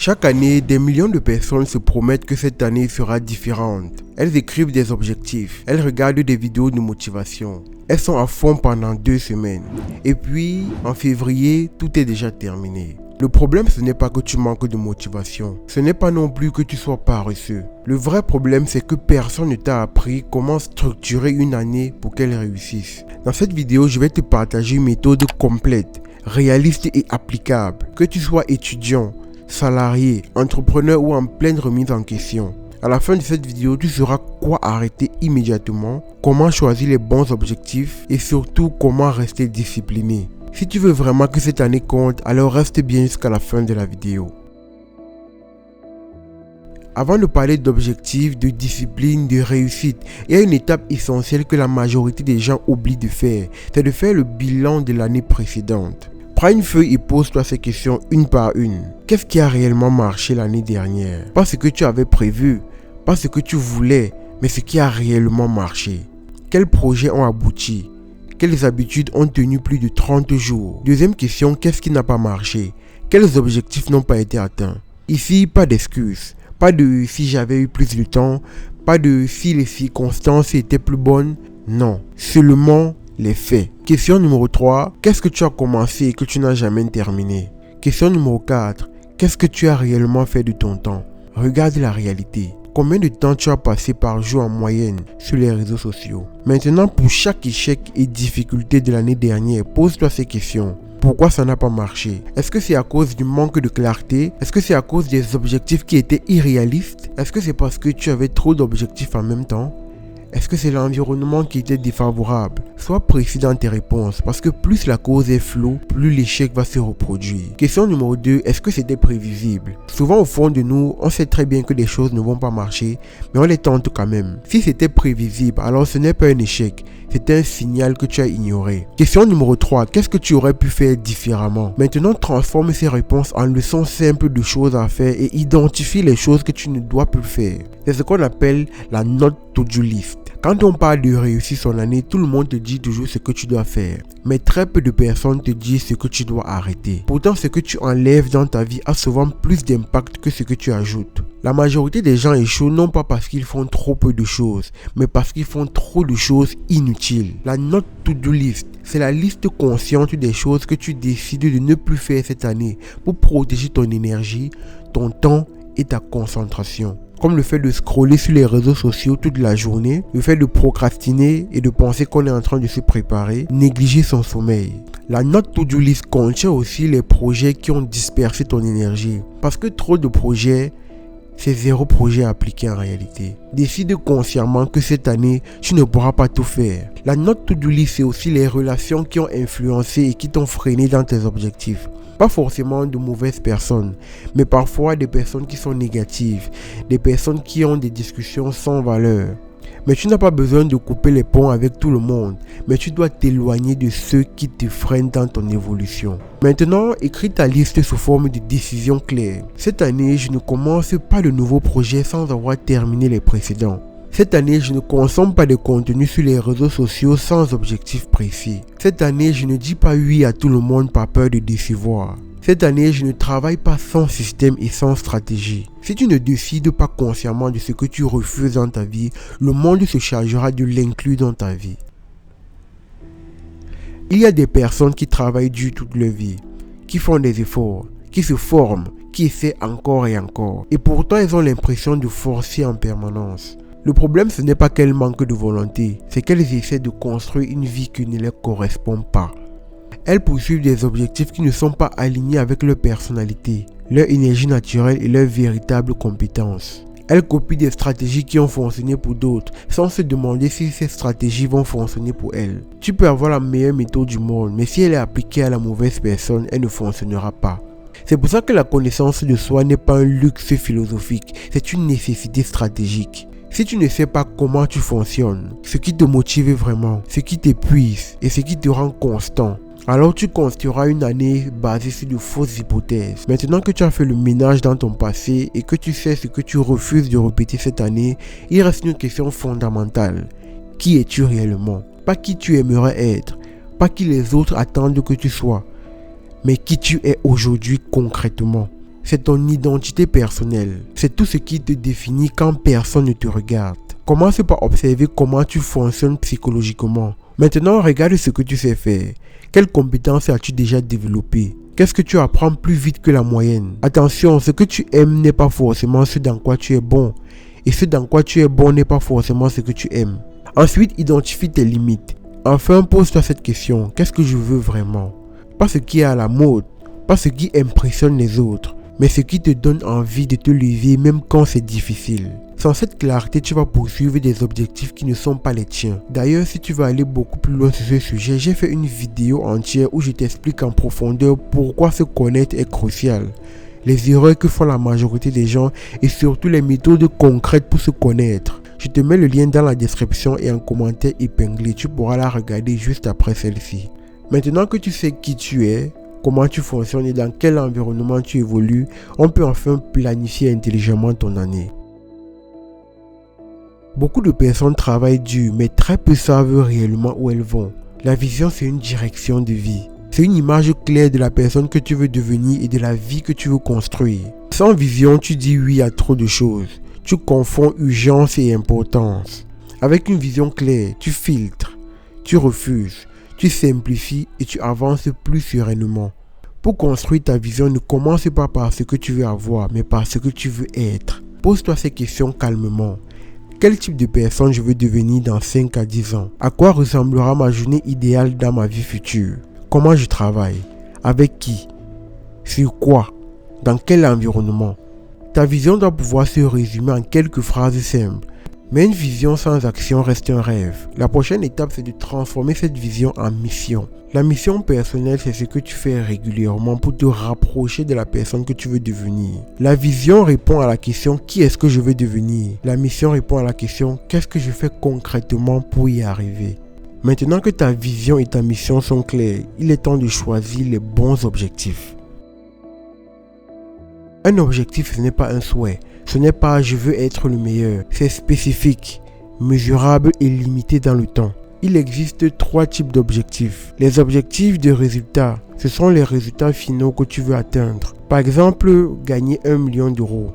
Chaque année, des millions de personnes se promettent que cette année sera différente. Elles écrivent des objectifs, elles regardent des vidéos de motivation. Elles sont à fond pendant 2 semaines. Et puis, en février, tout est déjà terminé. Le problème, ce n'est pas que tu manques de motivation. Ce n'est pas non plus que tu sois paresseux. Le vrai problème, c'est que personne ne t'a appris comment structurer une année pour qu'elle réussisse. Dans cette vidéo, je vais te partager une méthode complète, réaliste et applicable. Que tu sois étudiant, salarié, entrepreneur ou en pleine remise en question. À la fin de cette vidéo, tu sauras quoi arrêter immédiatement, comment choisir les bons objectifs et surtout comment rester discipliné. Si tu veux vraiment que cette année compte, alors reste bien jusqu'à la fin de la vidéo. Avant de parler d'objectifs, de discipline, de réussite, il y a une étape essentielle que la majorité des gens oublient de faire, c'est de faire le bilan de l'année précédente. Prends une feuille et pose-toi ces questions une par une. Qu'est-ce qui a réellement marché l'année dernière? Pas ce que tu avais prévu, pas ce que tu voulais, mais ce qui a réellement marché. Quels projets ont abouti? Quelles habitudes ont tenu plus de 30 jours? Deuxième question, qu'est-ce qui n'a pas marché? Quels objectifs n'ont pas été atteints? Ici, pas d'excuses. Pas de si j'avais eu plus de temps, pas de si les circonstances étaient plus bonnes. Non, seulement les faits. Question numéro 3, qu'est-ce que tu as commencé et que tu n'as jamais terminé? Question numéro 4, qu'est-ce que tu as réellement fait de ton temps? Regarde la réalité. Combien de temps tu as passé par jour en moyenne sur les réseaux sociaux? Maintenant, pour chaque échec et difficulté de l'année dernière, pose-toi ces questions. Pourquoi ça n'a pas marché? Est-ce que c'est à cause du manque de clarté? Est-ce que c'est à cause des objectifs qui étaient irréalistes? Est-ce que c'est parce que tu avais trop d'objectifs en même temps? Est-ce que c'est l'environnement qui était défavorable? Sois précis dans tes réponses parce que plus la cause est floue, plus l'échec va se reproduire. Question numéro 2, est-ce que c'était prévisible? Souvent au fond de nous, on sait très bien que les choses ne vont pas marcher, mais on les tente quand même. Si c'était prévisible, alors ce n'est pas un échec, c'est un signal que tu as ignoré. Question numéro 3, qu'est-ce que tu aurais pu faire différemment? Maintenant, transforme ces réponses en leçons simples de choses à faire et identifie les choses que tu ne dois plus faire. C'est ce qu'on appelle la note to-do list. Quand on parle de réussir son année, tout le monde te dit toujours ce que tu dois faire. Mais très peu de personnes te disent ce que tu dois arrêter. Pourtant, ce que tu enlèves dans ta vie a souvent plus d'impact que ce que tu ajoutes. La majorité des gens échouent non pas parce qu'ils font trop peu de choses, mais parce qu'ils font trop de choses inutiles. La note to-do list, c'est la liste consciente des choses que tu décides de ne plus faire cette année pour protéger ton énergie, ton temps et ta concentration. Comme le fait de scroller sur les réseaux sociaux toute la journée, le fait de procrastiner et de penser qu'on est en train de se préparer, négliger son sommeil. La note to-do list contient aussi les projets qui ont dispersé ton énergie. Parce que trop de projets, c'est 0 projet appliqué en réalité. Décide consciemment que cette année, tu ne pourras pas tout faire. La note to-do list, c'est aussi les relations qui ont influencé et qui t'ont freiné dans tes objectifs. Pas forcément de mauvaises personnes, mais parfois des personnes qui sont négatives, des personnes qui ont des discussions sans valeur. Mais tu n'as pas besoin de couper les ponts avec tout le monde, mais tu dois t'éloigner de ceux qui te freinent dans ton évolution. Maintenant, écris ta liste sous forme de décisions claires. Cette année, je ne commence pas de nouveaux projets sans avoir terminé les précédents. Cette année, je ne consomme pas de contenu sur les réseaux sociaux sans objectif précis. Cette année, je ne dis pas oui à tout le monde par peur de décevoir. Cette année, je ne travaille pas sans système et sans stratégie. Si tu ne décides pas consciemment de ce que tu refuses dans ta vie, le monde se chargera de l'inclure dans ta vie. Il y a des personnes qui travaillent dur toute leur vie, qui font des efforts, qui se forment, qui essaient encore et encore. Et pourtant, elles ont l'impression de forcer en permanence. Le problème, ce n'est pas qu'elles manquent de volonté, c'est qu'elles essaient de construire une vie qui ne leur correspond pas. Elles poursuivent des objectifs qui ne sont pas alignés avec leur personnalité, leur énergie naturelle et leurs véritables compétences. Elles copient des stratégies qui ont fonctionné pour d'autres, sans se demander si ces stratégies vont fonctionner pour elles. Tu peux avoir la meilleure méthode du monde, mais si elle est appliquée à la mauvaise personne, elle ne fonctionnera pas. C'est pour ça que la connaissance de soi n'est pas un luxe philosophique, c'est une nécessité stratégique. Si tu ne sais pas comment tu fonctionnes, ce qui te motive vraiment, ce qui t'épuise et ce qui te rend constant, alors tu construiras une année basée sur de fausses hypothèses. Maintenant que tu as fait le ménage dans ton passé et que tu sais ce que tu refuses de répéter cette année, il reste une question fondamentale. Qui es-tu réellement? Pas qui tu aimerais être, pas qui les autres attendent que tu sois, mais qui tu es aujourd'hui concrètement. C'est ton identité personnelle. C'est tout ce qui te définit quand personne ne te regarde. Commence par observer comment tu fonctionnes psychologiquement. Maintenant, regarde ce que tu sais faire. Quelles compétences as-tu déjà développées? Qu'est-ce que tu apprends plus vite que la moyenne? Attention, ce que tu aimes n'est pas forcément ce dans quoi tu es bon. Et ce dans quoi tu es bon n'est pas forcément ce que tu aimes. Ensuite, identifie tes limites. Enfin, pose-toi cette question. Qu'est-ce que je veux vraiment? Pas ce qui est à la mode, pas ce qui impressionne les autres, mais ce qui te donne envie de te lever même quand c'est difficile. Sans cette clarté, tu vas poursuivre des objectifs qui ne sont pas les tiens. D'ailleurs, si tu veux aller beaucoup plus loin sur ce sujet, j'ai fait une vidéo entière où je t'explique en profondeur pourquoi se connaître est crucial, les erreurs que font la majorité des gens et surtout les méthodes concrètes pour se connaître. Je te mets le lien dans la description et en commentaire épinglé, tu pourras la regarder juste après celle-ci. Maintenant que tu sais qui tu es, comment tu fonctionnes et dans quel environnement tu évolues, on peut enfin planifier intelligemment ton année. Beaucoup de personnes travaillent dur, mais très peu savent réellement où elles vont. La vision, c'est une direction de vie. C'est une image claire de la personne que tu veux devenir et de la vie que tu veux construire. Sans vision, tu dis oui à trop de choses. Tu confonds urgence et importance. Avec une vision claire, tu filtres, tu refuses, tu simplifies et tu avances plus sereinement. Pour construire ta vision, ne commence pas par ce que tu veux avoir, mais par ce que tu veux être. Pose-toi ces questions calmement. Quel type de personne je veux devenir dans 5 à 10 ans? À quoi ressemblera ma journée idéale dans ma vie future? Comment je travaille? Avec qui? Sur quoi? Dans quel environnement? Ta vision doit pouvoir se résumer en quelques phrases simples. Mais une vision sans action reste un rêve. La prochaine étape, c'est de transformer cette vision en mission. La mission personnelle, c'est ce que tu fais régulièrement pour te rapprocher de la personne que tu veux devenir. La vision répond à la question « Qui est-ce que je veux devenir ?» La mission répond à la question « Qu'est-ce que je fais concrètement pour y arriver ?» Maintenant que ta vision et ta mission sont claires, il est temps de choisir les bons objectifs. Un objectif, ce n'est pas un souhait. Ce n'est pas « je veux être le meilleur ». C'est spécifique, mesurable et limité dans le temps. Il existe 3 types d'objectifs. Les objectifs de résultats, ce sont les résultats finaux que tu veux atteindre. Par exemple, gagner 1 million d'euros,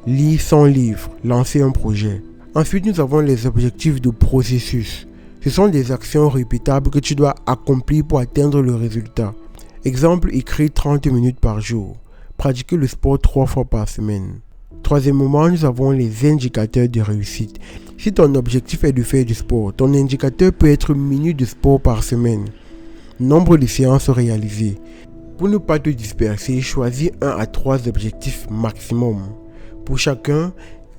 lire 100 livres, lancer un projet. Ensuite, nous avons les objectifs de processus. Ce sont des actions répétables que tu dois accomplir pour atteindre le résultat. Exemple, écrire 30 minutes par jour. Pratiquer le sport 3 fois par semaine. Troisièmement, nous avons les indicateurs de réussite. Si ton objectif est de faire du sport, ton indicateur peut être minutes de sport par semaine, nombre de séances réalisées. Pour ne pas te disperser, choisis 1 à 3 objectifs maximum. Pour chacun,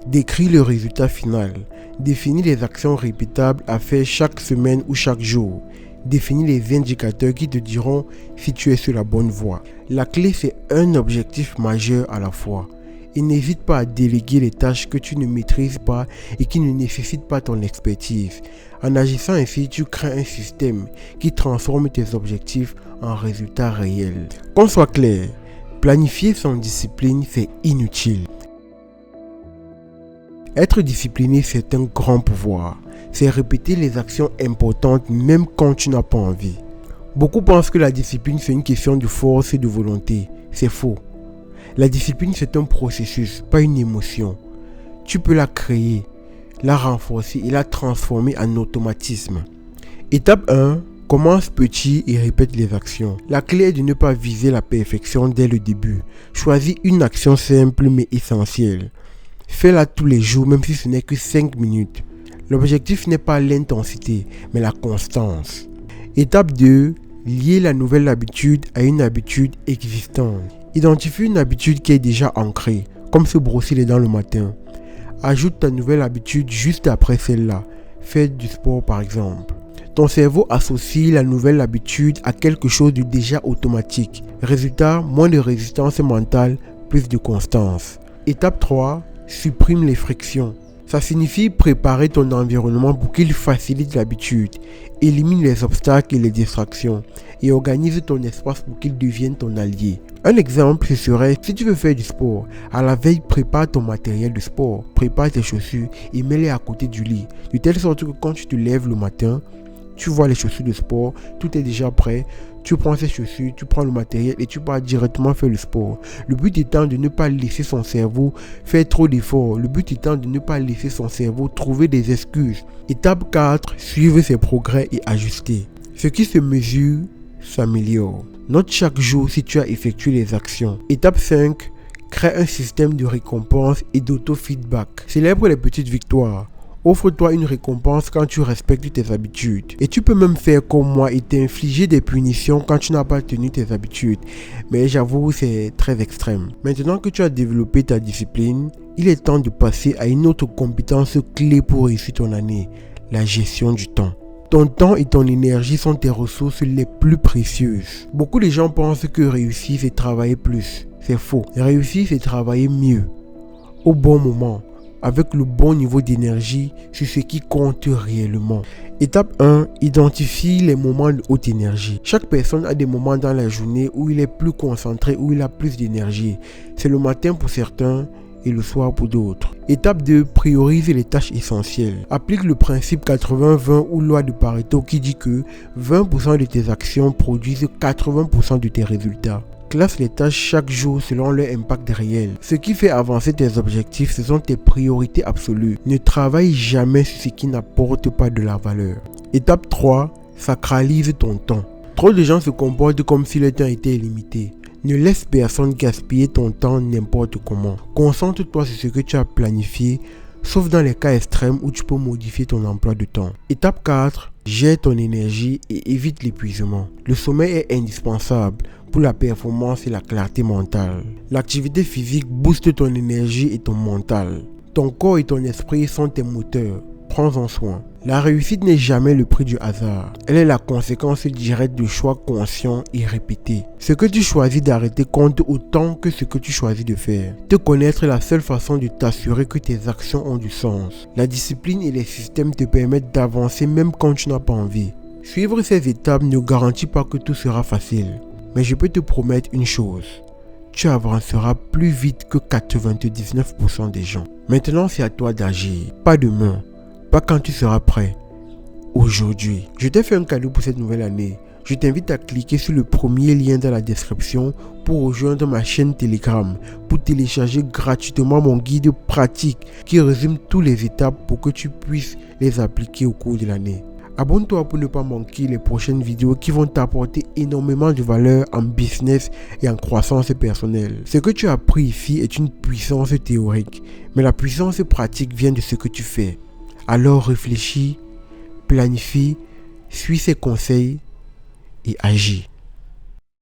décris le résultat final. Définis les actions répétables à faire chaque semaine ou chaque jour. Définis les indicateurs qui te diront si tu es sur la bonne voie. La clé, c'est un objectif majeur à la fois. Et n'hésite pas à déléguer les tâches que tu ne maîtrises pas et qui ne nécessitent pas ton expertise. En agissant ainsi, tu crées un système qui transforme tes objectifs en résultats réels. Qu'on soit clair, planifier sans discipline, c'est inutile. Être discipliné, c'est un grand pouvoir. C'est répéter les actions importantes même quand tu n'as pas envie. Beaucoup pensent que la discipline, c'est une question de force et de volonté. C'est faux. La discipline, c'est un processus, pas une émotion. Tu peux la créer, la renforcer et la transformer en automatisme. Étape 1. Commence petit et répète les actions. La clé est de ne pas viser la perfection dès le début. Choisis une action simple mais essentielle. Fais-la tous les jours, même si ce n'est que 5 minutes. L'objectif n'est pas l'intensité, mais la constance. Étape 2. Lier la nouvelle habitude à une habitude existante. Identifie une habitude qui est déjà ancrée, comme se brosser les dents le matin. Ajoute ta nouvelle habitude juste après celle-là. Fais du sport par exemple. Ton cerveau associe la nouvelle habitude à quelque chose de déjà automatique. Résultat, moins de résistance mentale, plus de constance. Étape 3. Supprime les frictions. Ça signifie préparer ton environnement pour qu'il facilite l'habitude, élimine les obstacles et les distractions et organise ton espace pour qu'il devienne ton allié. Un exemple, ce serait, si tu veux faire du sport, à la veille, prépare ton matériel de sport, prépare tes chaussures et mets-les à côté du lit, de telle sorte que quand tu te lèves le matin, tu vois les chaussures de sport, tout est déjà prêt. Tu prends ces chaussures, tu prends le matériel et tu pars directement faire le sport. Le but étant de ne pas laisser son cerveau faire trop d'efforts. Le but étant de ne pas laisser son cerveau trouver des excuses. Étape 4, suivre ses progrès et ajuster. Ce qui se mesure s'améliore. Note chaque jour si tu as effectué les actions. Étape 5, crée un système de récompense et d'auto-feedback. Célèbre les petites victoires. Offre-toi une récompense quand tu respectes tes habitudes. Et tu peux même faire comme moi et t'infliger des punitions quand tu n'as pas tenu tes habitudes. Mais j'avoue, c'est très extrême. Maintenant que tu as développé ta discipline, il est temps de passer à une autre compétence clé pour réussir ton année, la gestion du temps. Ton temps et ton énergie sont tes ressources les plus précieuses. Beaucoup de gens pensent que réussir, c'est travailler plus. C'est faux. Réussir, c'est travailler mieux, au bon moment, avec le bon niveau d'énergie sur ce qui compte réellement. Étape 1, identifie les moments de haute énergie. Chaque personne a des moments dans la journée où il est plus concentré, où il a plus d'énergie. C'est le matin pour certains et le soir pour d'autres. Étape 2, priorise les tâches essentielles. Applique le principe 80-20 ou loi de Pareto qui dit que 20% de tes actions produisent 80% de tes résultats. Classe les tâches chaque jour selon leur impact réel. Ce qui fait avancer tes objectifs, ce sont tes priorités absolues. Ne travaille jamais sur ce qui n'apporte pas de la valeur. Étape 3, sacralise ton temps. Trop de gens se comportent comme si le temps était illimité. Ne laisse personne gaspiller ton temps n'importe comment. Concentre-toi sur ce que tu as planifié, sauf dans les cas extrêmes où tu peux modifier ton emploi de temps. Étape 4, gère ton énergie et évite l'épuisement. Le sommeil est indispensable pour la performance et la clarté mentale. L'activité physique booste ton énergie et ton mental. Ton corps et ton esprit sont tes moteurs. Prends-en soin. La réussite n'est jamais le prix du hasard. Elle est la conséquence directe de choix conscients et répétés. Ce que tu choisis d'arrêter compte autant que ce que tu choisis de faire. Te connaître est la seule façon de t'assurer que tes actions ont du sens. La discipline et les systèmes te permettent d'avancer même quand tu n'as pas envie. Suivre ces étapes ne garantit pas que tout sera facile. Mais je peux te promettre une chose. Tu avanceras plus vite que 99% des gens. Maintenant, c'est à toi d'agir. Pas demain. Pas quand tu seras prêt. Aujourd'hui. Je t'ai fait un cadeau pour cette nouvelle année. Je t'invite à cliquer sur le premier lien dans la description pour rejoindre ma chaîne Telegram pour télécharger gratuitement mon guide pratique qui résume toutes les étapes pour que tu puisses les appliquer au cours de l'année. Abonne-toi pour ne pas manquer les prochaines vidéos qui vont t'apporter énormément de valeur en business et en croissance personnelle. Ce que tu as appris ici est une puissance théorique, mais la puissance pratique vient de ce que tu fais. Alors réfléchis, planifie, suis ces conseils et agis.